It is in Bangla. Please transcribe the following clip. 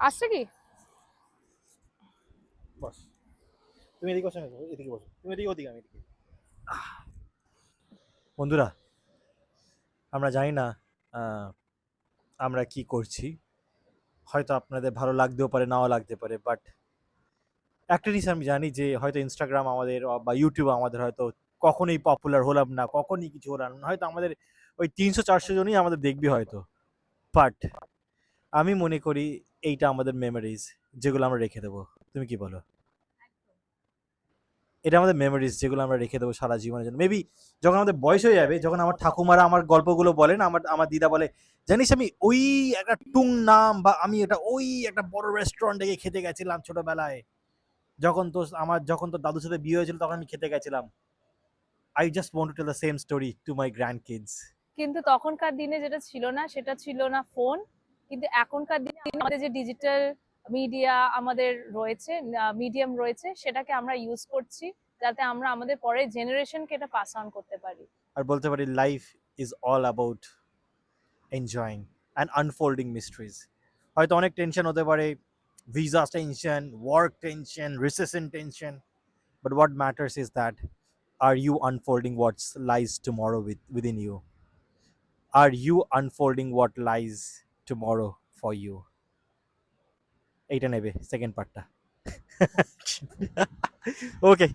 আসছে কি? বস, তুমি এদিকে বসো, আমি এদিকে বসো, তুমি এদিকে ওদিকে আমি এদিকে। বন্ধুরা, আমরা জানি না আহ, আমরা কি করছি। হয়তো আপনাদের ভালো লাগতেও পারে, নাও লাগতে পারে, বাট একটা জিনিস আমি জানি যে হয়তো ইনস্টাগ্রাম আমাদের বা ইউটিউব আমাদের হয়তো কখনোই পপুলার হলাম না, কখনই কিছু হলাম না, হয়তো আমাদের ওই 300-400 জনই আমাদের দেখবি হয়তো। বাট আমি মনে করি এইটা আমাদের মেমোরিজ, যেগুলো আমরা রেখে দেবো। তুমি কি বলো? এটা আমাদের মেমোরিজ, যেগুলো আমরা রেখে দেবো সারা জীবনের জন্য। মেবি যখন আমাদের বয়স হয়ে যাবে, যখন আমার ঠাকুমারা আমার গল্পগুলো বলেন, আমার আমার দিদা বলে, জানিস আমি ওই একটা টুং নাম, বা আমি এটা ওই একটা বড় রেস্টুরেন্টে গিয়ে খেতে গেছিলাম ছোটবেলায়, যখন তোর দাদুর সাথে বিয়ে হয়েছিল তখন আমি খেতে গেছিলাম। I just want to tell the same story to my grandkids. কিন্তু তখনকার দিনে যেটা ছিল না, সেটা ছিল না ফোন। কিন্তু এখনকার দিনে আমাদের যে ডিজিটাল মিডিয়া আমাদের রয়েছে, মিডিয়াম রয়েছে, সেটাকে আমরা ইউজ করছি যাতে আমরা আমাদের পরের জেনারেশনকে এটা পাস অন করতে পারি। আর বলতে পারি life is all about enjoying and unfolding mysteries. হয়তো অনেক টেনশন হতে পারে, visa tension, work tension, recession tension, but what matters is that, are you unfolding what lies tomorrow within you? Are you unfolding what lies tomorrow for you? এইটা নেবে সেকেন্ড পার্টটা। ওকে